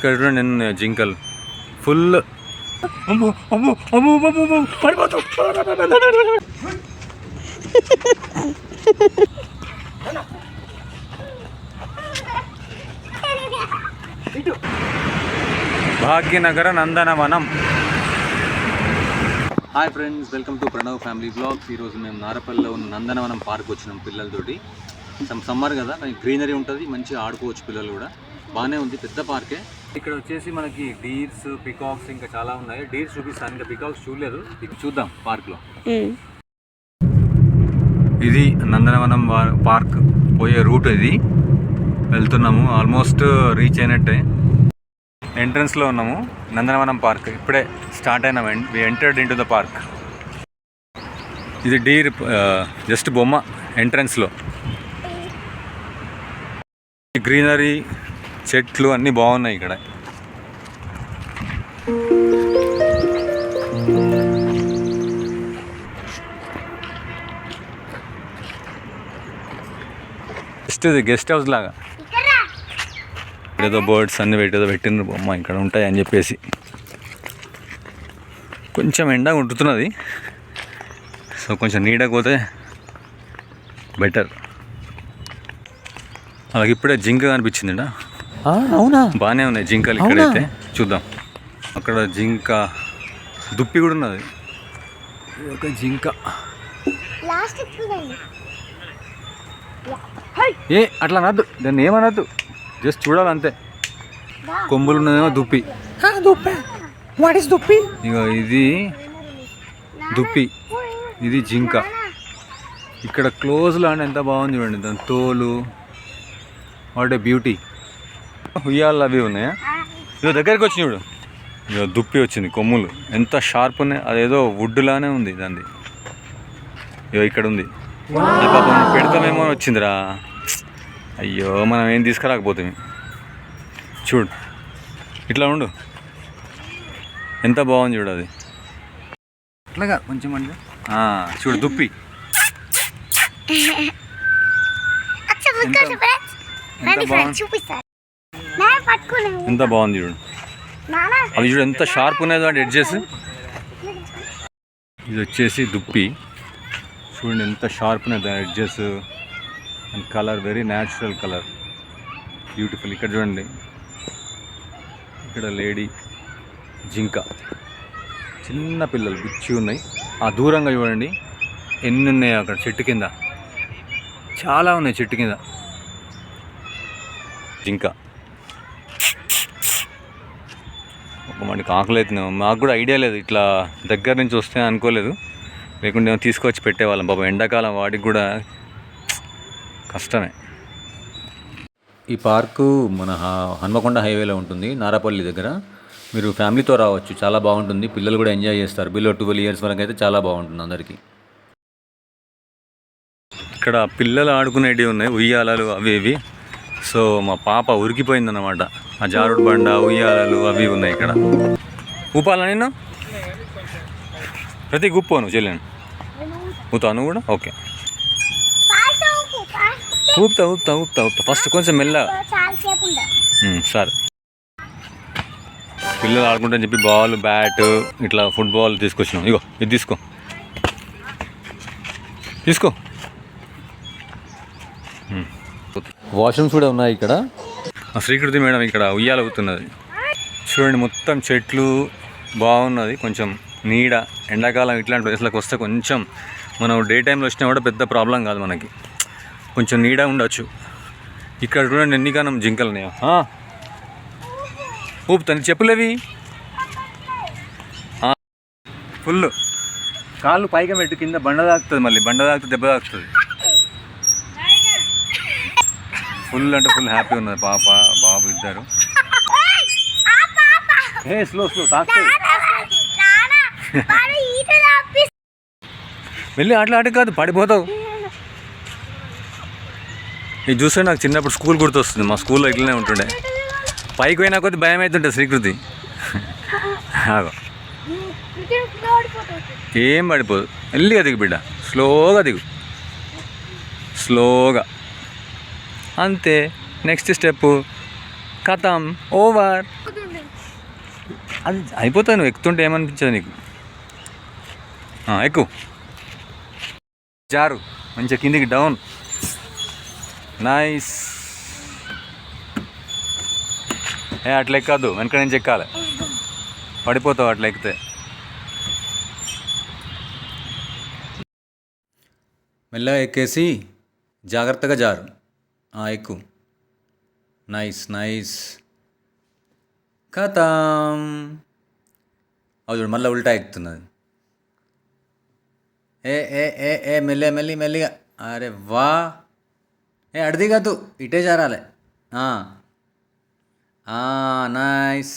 ఇక్కడ చూడండి ఎన్ని జింకలు full. Bhagyanagar Nandanavanam. Hi friends, welcome to Pranav family blogs. ఈరోజు మేము నారపల్లిలో ఉన్న నందనవనం పార్క్ వచ్చినాం పిల్లలతోటి. సమ్మర్ కదా, గ్రీనరీ ఉంటుంది, మంచిగా ఆడుకోవచ్చు పిల్లలు కూడా. బాగానే ఉంది, పెద్ద పార్కే. ఇక్కడ వచ్చేసి మనకి డీర్స్, పికాక్స్ ఇంకా చాలా ఉన్నాయి. డీర్స్ చూపిస్తాను, ఇంకా పికాక్స్ చూడలేదు, ఇది చూద్దాం పార్క్లో. ఇది నందనవనం పార్క్ పోయే రూట్. ఇది వెళ్తున్నాము, ఆల్మోస్ట్ రీచ్ అయినట్టే. ఎంట్రన్స్లో ఉన్నాము నందనవనం పార్క్. ఇప్పుడే స్టార్ట్ అయినాము, we entered into the park. ఇది డీర్ జస్ట్ బొమ్మ ఎంట్రన్స్లో. గ్రీనరీ, చెట్లు అన్నీ బాగున్నాయి ఇక్కడ. జస్ట్ ఇది గెస్ట్ హౌస్ లాగా. ఏదో బర్డ్స్ అన్ని పెట్టిన బొమ్మ ఇక్కడ ఉంటాయి అని చెప్పేసి. కొంచెం ఎండ ఉంటున్నది, సో కొంచెం నీడకు పోతే బెటర్. అలాగే ఇప్పుడే జింక కనిపించింది. అవునా, బాగానే ఉన్నాయి జింకలు ఇక్కడైతే. చూద్దాం. అక్కడ జింక, దుప్పి కూడా ఉన్నది. ఒక జింక. అట్లా అనద్దు, దాన్ని ఏమనద్దు, జస్ట్ చూడాలంతే. కొమ్ములు ఉన్నదేమో దుప్పి. ఇక ఇది దుప్పి, ఇది జింక. ఇక్కడ క్లోజ్లో అంటే ఎంత బాగుంది చూడండి, దాని తోలు. What a beauty. ఉయ్యాలు అవి ఉన్నాయా? ఇదో దగ్గరికి వచ్చి చూడు, ఇదో దుప్పి వచ్చింది. కొమ్ములు ఎంత షార్ప్ ఉన్నాయి, అదేదో వుడ్ లానే ఉంది దాన్ని. ఇదో ఇక్కడ ఉంది. పాపం పెడతామేమో వచ్చిందిరా. అయ్యో, మనం ఏం తీసుకురాకపోతాం. చూడు, ఇట్లా ఉండు, ఎంత బాగుంది చూడు. అది అట్లాగా కొంచెం అంటే చూడు దుప్పి ఎంత బాగుంది చూడు. అవి చూడు ఎంత షార్ప్ ఉన్నది అంటే ఎడ్జెస్. ఇది వచ్చేసి దుప్పి, చూడండి ఎంత షార్ప్ ఉన్నది edges and colour, very natural colour, beautiful. ఇక్కడ చూడండి, ఇక్కడ లేడీ జింక, చిన్న పిల్లలు బుచ్చి ఉన్నాయి. ఆ దూరంగా చూడండి ఎన్ని ఉన్నాయి అక్కడ చెట్టు కింద, చాలా ఉన్నాయి చెట్టు కింద జింక. ఒక మనకి ఆకలి అవుతున్నాం. మాకు కూడా ఐడియా లేదు, ఇట్లా దగ్గర నుంచి వస్తే అనుకోలేదు, లేకుంటే తీసుకొచ్చి పెట్టేవాళ్ళం. పాపం ఎండాకాలం వాటికి కూడా కష్టమే. ఈ పార్కు మన హన్మకొండ హైవేలో ఉంటుంది, నారాపల్లి దగ్గర. మీరు ఫ్యామిలీతో రావచ్చు, చాలా బాగుంటుంది. పిల్లలు కూడా ఎంజాయ్ చేస్తారు. బిలో 12 years వరకు అయితే చాలా బాగుంటుంది అందరికీ. ఇక్కడ పిల్లలు ఆడుకునేవి ఉన్నాయి, ఉయ్యాలలు అవి ఇవి. సో మా పాప ఉరికిపోయిందన్నమాట. ఆ జారుడు బండ, ఉయ్యాలలు అవి ఉన్నాయి ఇక్కడ. ఊపాలా నేను? ప్రతి గుప్పోను చెల్లాను. ఊతాను కూడా. ఓకే, ఊపుతా ఊపుతా ఊపుతా ఊపుతా. ఫస్ట్ కొంచెం మెల్లగా. సరే. పిల్లలు ఆడుకుంటారని చెప్పి బాల్, బ్యాట్, ఇట్లా ఫుట్బాల్ తీసుకొచ్చినాం. ఇగో ఇది తీసుకో, తీసుకో. వాష్రూమ్స్ కూడా ఉన్నాయి ఇక్కడ. శ్రీకృతి మేడం ఇక్కడ ఉయ్యాల అవుతున్నది. చూడండి మొత్తం చెట్లు బాగున్నది, కొంచెం నీడ. ఎండాకాలం ఇట్లాంటి ప్లేస్లకు వస్తే కొంచెం మనం డే టైంలో వచ్చినా కూడా పెద్ద ప్రాబ్లం కాదు మనకి, కొంచెం నీడ ఉండొచ్చు. ఇక్కడ చూడండి ఎన్ని కాలం జింకలు ఉన్నాయో. ఊపుతాను, చెప్పులేవి ఫుల్. కాళ్ళు పైగా పెట్టి కింద బండ తాకుతుంది, మళ్ళీ బండ తాకుతుంది, దెబ్బ తాకుతుంది. ఫుల్ అంటే ఫుల్ హ్యాపీ ఉన్నది పాప బాబు ఇద్దరు. స్లో స్లో తాకుతుంది. వెళ్ళి అట్లా ఆట కాదు, పడిపోతావు. ఇది చూస్తే నాకు చిన్నప్పుడు స్కూల్ గుర్తొస్తుంది. మా స్కూల్లో ఇట్లనే ఉంటుండే. పైకి పోయినా కొద్ది భయం అవుతుంటుంది శ్రీకృతి. ఏం పడిపోదు, మెల్లిగా దిగు బిడ్డ, స్లోగా దిగు, స్లోగా అంతే. నెక్స్ట్ స్టెప్ కథం ఓవర్. అది అయిపోతుంది. నువ్వు ఎక్కుతుంటే ఏమనిపించదు నీకు. ఎక్కువ జారు మంచిగా కిందికి డౌన్. నైస్. అట్లా ఎక్కద్దు, వెనక నుంచి ఎక్కాలి, పడిపోతావు అట్లా ఎక్కితే. మెల్లగా ఎక్కేసి జాగ్రత్తగా జారు. ఎక్కు. Nice nice. కథం. చూడు మళ్ళీ ఉల్టా ఎక్కుతున్నది. ఏ ఏ ఏ ఏ మెల్లిగా. అరే వా. అడిది కాదు, ఇటే జారాలి. నైస్.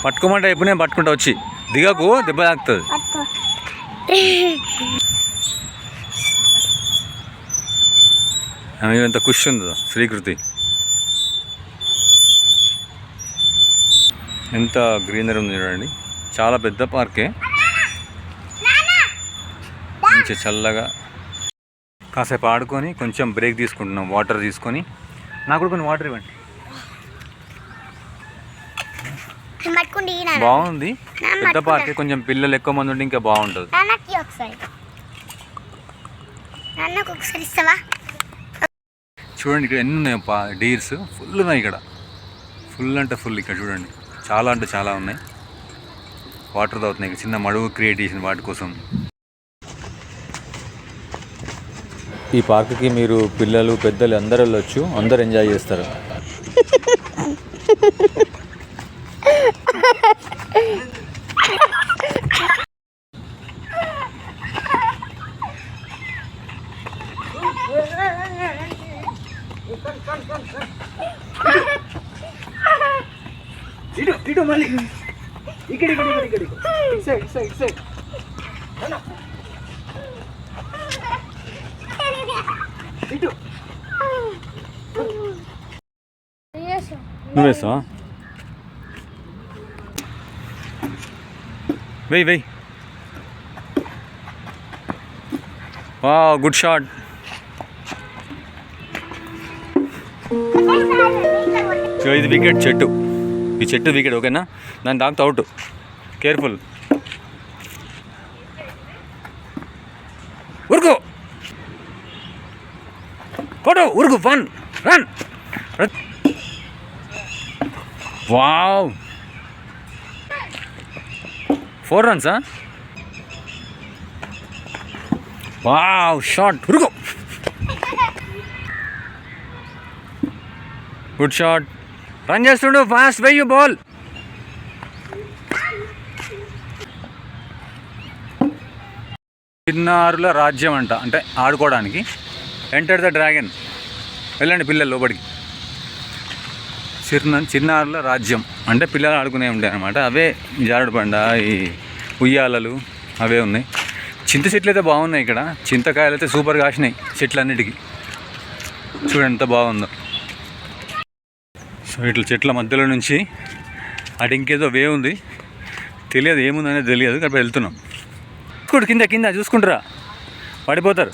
పట్టుకోమంటే ఎప్పుడు నేను పట్టుకుంటా వచ్చి. దిగకు, దెబ్బ తాకుతుంది. ఎంత ఖుషి ఉందో శ్రీకృతి. ఎంత గ్రీనరీ ఉంది చూడండి. చాలా పెద్ద పార్కే. మంచి చల్లగా కాసేపు ఆడుకొని కొంచెం బ్రేక్ తీసుకుంటున్నాం. వాటర్ తీసుకొని. నాకు కూడా కొన్ని వాటర్ ఇవ్వండి. బాగుంది పెద్ద పార్కే. కొంచెం పిల్లలు ఎక్కువ మంది ఉంటే ఇంకా బాగుంటుంది. చూడండి ఇక్కడ ఎన్ని ఉన్నాయి డీర్స్. ఫుల్ ఉన్నాయి ఇక్కడ. ఫుల్ అంటే ఫుల్. ఇక్కడ చూడండి చాలా అంటే చాలా ఉన్నాయి. వాటర్ తాగుతున్నాయి. చిన్న మడుగు క్రియేట్ చేసిన వాటి కోసం. ఈ పార్క్కి మీరు పిల్లలు పెద్దలు అందరు వెళ్ళొచ్చు. అందరు ఎంజాయ్ చేస్తారు. ఇటు మళ్ళీ ఇక్కడ నువ్వు వేస్తావా? వెయ్యి. Good shot. ఇది వికెట్. చెట్టు. ఈ చెట్టు వికెట్. ఓకేనా? దాన్ని తాకుతూ అవుట్. కేర్ఫుల్. ఉరుకు కొట్టు. ఉరుకు. Fun run. Wow. 4 runs. Wow shot. ఉరుకు. Good shot. రన్ చేస్తుండు. ఫాస్ట్ వెయ్యి బాల్. చిన్నారుల రాజ్యం అంట. అంటే ఆడుకోవడానికి. Enter the dragon. వెళ్ళండి పిల్లలు లోపలికి. చిన్నారుల రాజ్యం అంటే పిల్లలు ఆడుకునే ఉంటాయి అన్నమాట. అవే జారుడు బండ, ఈ ఉయ్యాలలు అవే ఉన్నాయి. చింత చెట్లు అయితే బాగున్నాయి ఇక్కడ. చింతకాయలు అయితే సూపర్ కాసినాయి చెట్లన్నిటికీ. చూడండి ఎంత బాగుందో. సో ఇట్లా చెట్ల మధ్యలో నుంచి అటు ఇంకేదో వే ఉంది. తెలియదు ఏముందనేది తెలియదు. కాబట్టి వెళ్తున్నాం. కింద చూసుకుంటారా, పడిపోతారు.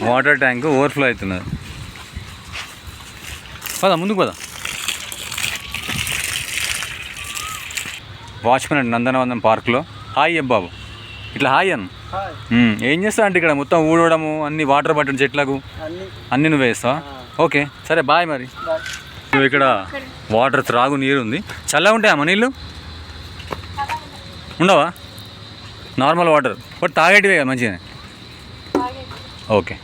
వాటర్ ట్యాంక్ ఓవర్ఫ్లో అవుతున్నది. పదా ముందుకు పదా. వాచ్మెన్ అండి నందనవనం పార్క్లో. హాయ్ బాబు. ఇట్లా హాయ్ అన్న. ఏం చేస్తావు అంటే ఇక్కడ మొత్తం ఊడవడము, అన్ని వాటర్ పట్టడం చెట్లకు అన్నీ నువ్వు వేస్తావా? ఓకే సరే బాయ్. మరి నువ్వు ఇక్కడ వాటర్ త్రాగు నీరు ఉంది. చల్లగా ఉంటాయమ్మా నీళ్ళు? ఉండవా? నార్మల్ వాటర్ బట్ తాగేటివే కదా మంచిగానే. ఓకే.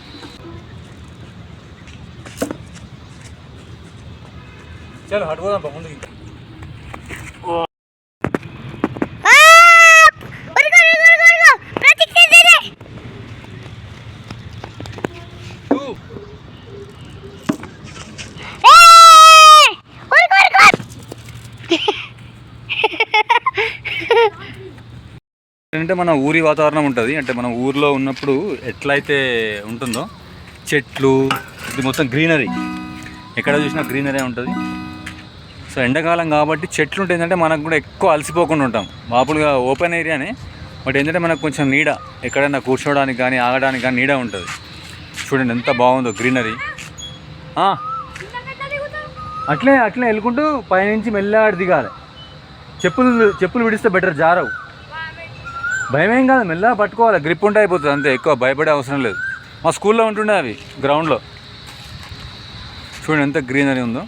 చలో హట్టుకోదాం ముందుకి. అంటే మన ఊరి వాతావరణం ఉంటుంది. అంటే మన ఊర్లో ఉన్నప్పుడు ఎట్లయితే ఉంటుందో చెట్లు, ఇది మొత్తం గ్రీనరీ. ఎక్కడ చూసినా గ్రీనరీ ఉంటుంది. సో ఎండాకాలం కాబట్టి చెట్లు ఉంటాయి. ఏంటంటే మనకు కూడా ఎక్కువ అలసిపోకుండా ఉంటాం. మామూలుగా ఓపెన్ ఏరియానే బట్ ఏంటంటే మనకు కొంచెం నీడ ఎక్కడైనా కూర్చోవడానికి కానీ ఆగడానికి కానీ నీడ ఉంటుంది. చూడండి ఎంత బాగుందో గ్రీనరీ. అట్లే వెళ్ళుకుంటూ పైనుంచి మెల్లగా దిగాలి. చెప్పులు విడిస్తే బెటర్, జారవు. భయం ఏం కాదు, మెల్లగా పట్టుకోవాలి, గ్రిప్ ఉంటే అయిపోతుంది అంతే, ఎక్కువ భయపడే అవసరం లేదు. మా స్కూల్లో ఉంటుండే అవి గ్రౌండ్లో. చూడండి ఎంత గ్రీనరీ ఉందో,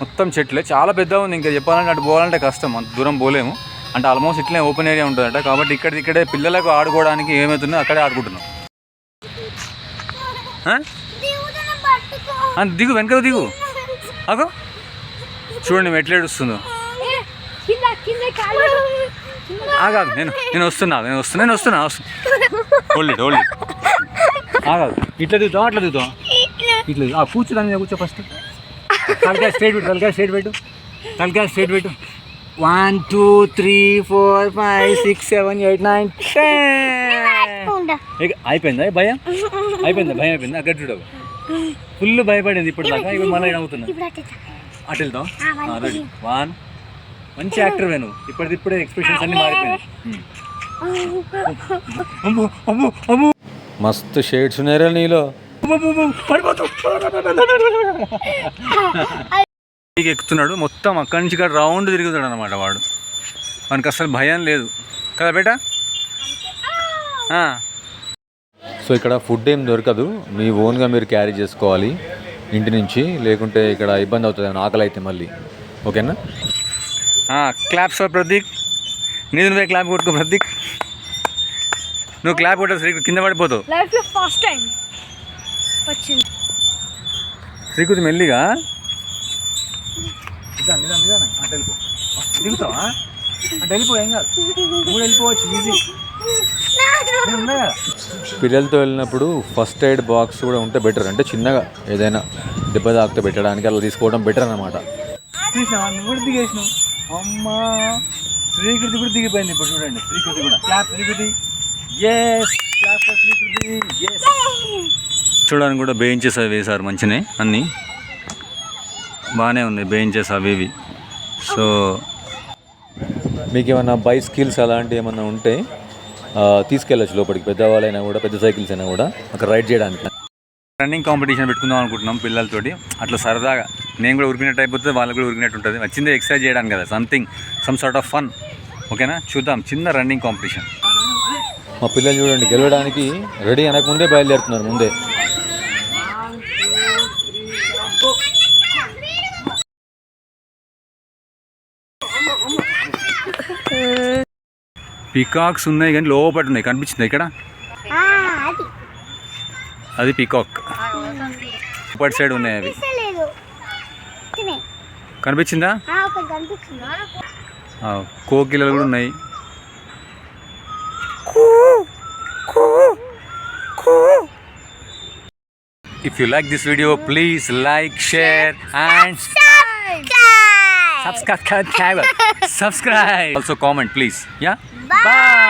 మొత్తం చెట్లే, చాలా పెద్దగా ఉంది. ఇంకా చెప్పాలంటే అటు పోవాలంటే కష్టం, అంత దూరం పోలేము. అంటే ఆల్మోస్ట్ ఇట్లనే ఓపెన్ ఏరియా ఉంటుందట, కాబట్టి ఇక్కడే పిల్లలకు ఆడుకోవడానికి ఏమవుతుందో అక్కడే ఆడుకుంటున్నాం. దిగు, వెనక దిగు. అగో చూడండి ఎట్లా ఏడుస్తుందో. ఆగాదు, నేను వస్తున్నా. హోల్డ్ ఆగాదు, ఇట్లా దిగుతాం, అట్లా దిగుతాం, ఇట్లా కూర్చో, దాని మీద కూర్చో. ఫస్ట్ తలకాయ స్ట్రైట్ పెట్టు. 1 2 3 4 5 6 7 8 9 10. అయిపోయిందా భయం? అయిపోయిందా? అక్కడ చూడవు, ఫుల్ భయపడింది ఇప్పుడు దాకా. ఇప్పుడు మళ్ళీ అవుతున్నా, అటు వెళ్తాం. రెడీ 1. మంచి యాక్టర్ వేను, ఇప్పుడే ఎక్స్ప్రెషన్స్ అన్ని మారిపోయినాయి. మస్తు షేడ్స్ ఉన్నారా నీలో. ఎక్కుతున్నాడు మొత్తం, అక్కడి నుంచి ఇక్కడ రౌండ్ తిరుగుతాడు అనమాట వాడు. మనకు అసలు భయం లేదు కదా బేటా. సో ఇక్కడ ఫుడ్ ఏం దొరకదు, మీ ఓన్గా మీరు క్యారీ చేసుకోవాలి ఇంటి నుంచి, లేకుంటే ఇక్కడ ఇబ్బంది అవుతుంది ఆకలి అయితే మళ్ళీ. ఓకేనా? Claps for Prateek. నీది నువ్వే క్లాప్ కొట్టుకో ప్రతీక్. నువ్వు క్లాప్ కొట్టావు కింద పడిపోతావు. శ్రీకృతి మెల్లిగా అటు వెళ్ళిపో. దిగుతావా? అటు వెళ్ళిపో, ఏం కాదు, నువ్వు వెళ్ళిపోవచ్చు ఈజీ. పిల్లలతో వెళ్ళినప్పుడు ఫస్ట్ ఎయిడ్ బాక్స్ కూడా ఉంటే బెటర్, అంటే చిన్నగా ఏదైనా దెబ్బ తాకితే పెట్టడానికి అలా తీసుకోవడం బెటర్ అన్నమాట. చూసినావా, నువ్వు కూడా దిగేసినావు. అమ్మా, శ్రీకృతి కూడా దిగిపోయింది. ఇప్పుడు చూడండి, శ్రీకృతి కూడా clap. Srikruthi S, clap for Srikruthi S. చూడడానికి కూడా బెంచెస్ అవి వేశారు మంచినే, అన్నీ బాగానే ఉన్నాయి బెంచెస్ అవి ఇవి. సో మీకు ఏమన్నా బైస్కిల్స్ అలాంటివి ఏమన్నా ఉంటే తీసుకెళ్ళచ్చు లోపలికి, పెద్దవాళ్ళైనా కూడా, పెద్ద సైకిల్స్ అయినా కూడా అక్కడ రైడ్ చేయడానికి. రన్నింగ్ కాంపిటీషన్ పెట్టుకుందాం అనుకుంటున్నాం పిల్లలతోటి, అట్లా సరదాగా. నేను కూడా ఉరికినట్టు అయిపోతుంది, వాళ్ళకి కూడా ఉరికినట్టు ఉంటుంది. వచ్చిందే ఎక్సర్సైజ్ చేయడానికి కదా, సమ్ సార్ట్ ఆఫ్ ఫన్. ఓకేనా? చూద్దాం, చిన్న రన్నింగ్ కాంపిటీషన్. మా పిల్లలు చూడండి, గెలవడానికి రెడీ అనకముందే బయలుదేరుతున్నారు ముందే. పీకాక్స్ ఉన్నాయి కానీ లోపల ఉన్నాయి, కనిపించింది ఇక్కడ, అది పీకాక్. లోపటి సైడ్ ఉన్నాయి అవి, కనిపించిందా? కోకిలలు కూడా ఉన్నాయి. If you like this video, please like, share and subscribe. Also comment please. Yeah? Bye.